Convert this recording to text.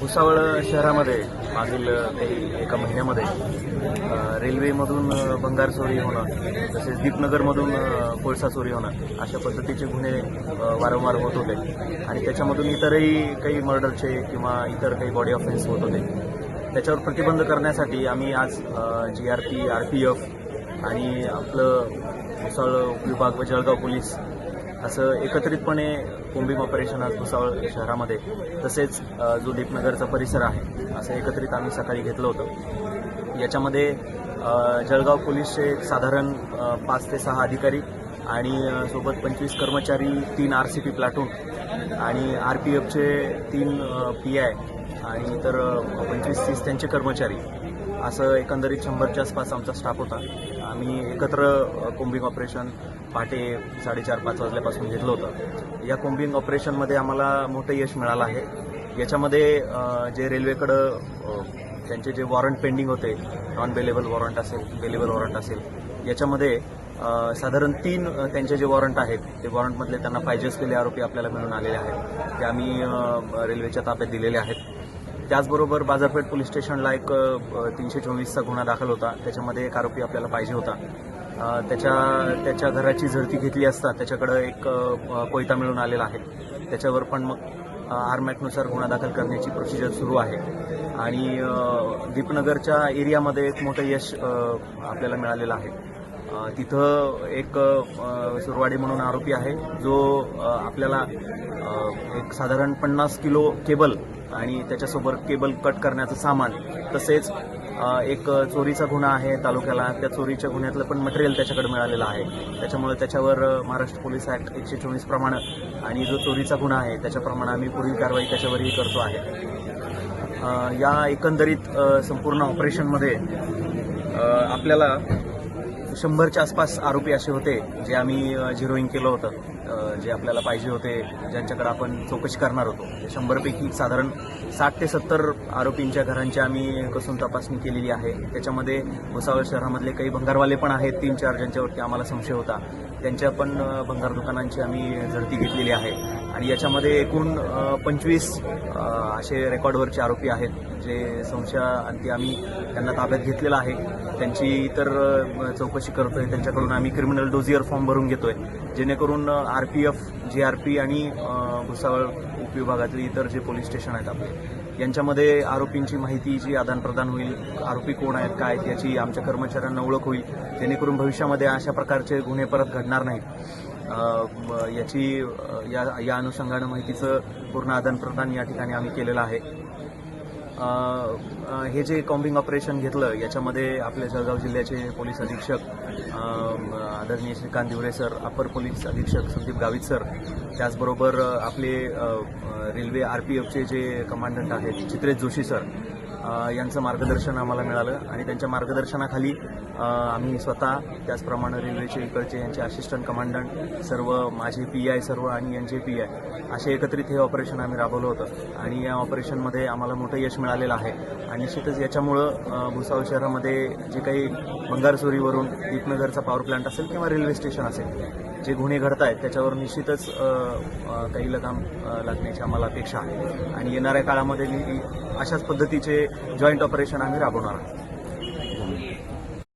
भुसावळ शहरामध्ये मागील काही एका महिन्यामध्ये रेल्वेमधून भंगार चोरी होणं, तसेच दीपनगरमधून कोळसा चोरी होणं अशा पद्धतीचे गुन्हे वारंवार होत होते आणि त्याच्यामधून इतरही काही मर्डरचे किंवा इतर काही बॉडी ऑफेन्स होत होते. त्याच्यावर प्रतिबंध करण्यासाठी आम्ही आज GRP, RPF आणि आपलं भुसावळ विभाग व जळगाव पोलीस असं एकत्रितपणे कोम्बिंग ऑपरेशन आज भुसावळ शहरामध्ये तसेच जो दीपनगरचा परिसर आहे असं एकत्रित आम्ही सकाळी घेतलं होतं. याच्यामध्ये जळगाव पोलीसचे साधारण 5 ते 6 अधिकारी आणि सोबत 25 कर्मचारी, 3 RCP प्लाटून आणि RPFचे 3 PI आणि इतर 25-30 त्यांचे कर्मचारी असं एकंदरीत 100च्या आसपास आमचा स्टाफ होता. आम्ही एकत्र कोम्बिंग ऑपरेशन पहाटे 4:30-5 वाजल्यापासून घेतलं होतं. या कोम्बिंग ऑपरेशनमध्ये आम्हाला मोठं यश मिळालं आहे. याच्यामध्ये जे रेल्वेकडं त्यांचे जे वॉरंट पेंडिंग होते, नॉन बेलेबल वॉरंट असेल, बेलेबल वॉरंट असेल, याच्यामध्ये साधारण 3 त्यांचे जे वॉरंट आहेत ते वॉरंटमधले त्यांना पाहिजे असलेले आरोपी आपल्याला मिळून आलेले आहेत. ते आम्ही रेल्वेच्या ताब्यात दिलेले आहेत. त्याचबरोबर बाजारपेठ पोलीस स्टेशनला एक 324चा गुन्हा दाखल होता. त्याच्यामध्ये एक आरोपी आपल्याला पाहिजे होता. त्याच्या घराची झडती घेतली असता त्याच्याकडं एक कोयता मिळून आलेला आहे. त्याच्यावर पण मग आरमॅकनुसार गुन्हा दाखल करण्याची प्रोसिजर सुरू आहे. आणि दीपनगरच्या एरियामध्ये एक मोठं यश आपल्याला मिळालेलं आहे. तिथं एक सुरवाडी म्हणून आरोपी आहे जो आपल्याला एक साधारण 50 किलो केबल आणि त्याच्यासोबत केबल कट करण्याचं सामान, तसेच एक चोरीचा गुन्हा आहे तालुक्याला, त्या चोरीच्या गुन्ह्यातलं पण मटेरियल त्याच्याकडे मिळालेलं आहे. त्याच्यामुळे त्याच्यावर महाराष्ट्र पोलीस ॲक्ट 124 प्रमाणे आणि जो चोरीचा गुन्हा आहे त्याच्याप्रमाणे आम्ही पुढील कारवाई त्याच्यावरही करतो आहे. या एकंदरीत संपूर्ण ऑपरेशनमध्ये आपल्याला 100च्या आसपास आरोपी असे होते जे आम्ही झिरोईंग केलं होतं, जे आपल्याला पाहिजे होते, ज्यांच्याकडे आपण चौकशी करणार होतो. 100पैकी साधारण 60 ते 70 आरोपींच्या घरांची आम्ही कसून तपासणी केलेली आहे. त्याच्यामध्ये भुसावळ शहरामधले काही भंगारवाले पण आहेत, 3-4 ज्यांच्यावरती आम्हाला संशय होता. त्यांच्या पण भंगार दुकानांची आम्ही झडती घेतलेली आहे. आणि याच्यामध्ये एकूण 25 असे रेकॉर्डवरचे आरोपी आहेत जे संशयाअंती आम्ही त्यांना ताब्यात घेतलेलं आहे. त्यांची इतर चौकशी करतोय. त्यांच्याकडून आम्ही क्रिमिनल डोजियर फॉर्म भरून घेतोय, जेणेकरून RPF, GRP आणि भुसावळ उपविभागातले इतर जे पोलीस स्टेशन आहेत आपले यांच्यामध्ये आरोपींची माहिती जी आदानप्रदान होईल, आरोपी कोण आहेत, काय आहेत याची आमच्या कर्मचाऱ्यांना ओळख होईल, जेणेकरून भविष्यामध्ये अशा प्रकारचे गुन्हे परत घडणार नाहीत. या अनुषंगानं माहितीचं पूर्ण आदानप्रदान या ठिकाणी आम्ही केलेलं आहे. हे जे कॉम्बिंग ऑपरेशन घेतलं याच्यामध्ये आपले जळगाव जिल्ह्याचे पोलीस अधीक्षक आदरणीय श्रीकांत दिवरे सर, अपर पोलीस अधीक्षक संदीप गावित सर, त्याचबरोबर आपले रेल्वे RPFचे जे कमांडंट आहेत चित्रेश जोशी सर यांचं मार्गदर्शन आम्हाला मिळालं. आणि त्यांच्या मार्गदर्शनाखाली आम्ही स्वतः, त्याचप्रमाणे रेल्वेचे इकडचे यांचे असिस्टंट कमांडंट सर्व, माझे PI सर्व आणि यांचे PI असे एकत्रित हे ऑपरेशन आम्ही राबवलं होतं. आणि या ऑपरेशनमध्ये आम्हाला मोठं यश मिळालेलं आहे. आणि निश्चितच याच्यामुळं भुसावळ शहरामध्ये जे काही भंगार चोरीवरून दीपनगरचा पॉवर प्लांट असेल किंवा रेल्वे स्टेशन असेल, जे गुन्हे घडत आहेत त्याच्यावर निश्चितच काही लगाम लागण्याची आम्हाला अपेक्षा आहे. आणि येणाऱ्या काळामध्ये अशाच पद्धतीचे जॉईंट ऑपरेशन आम्ही राबवणार आहोत.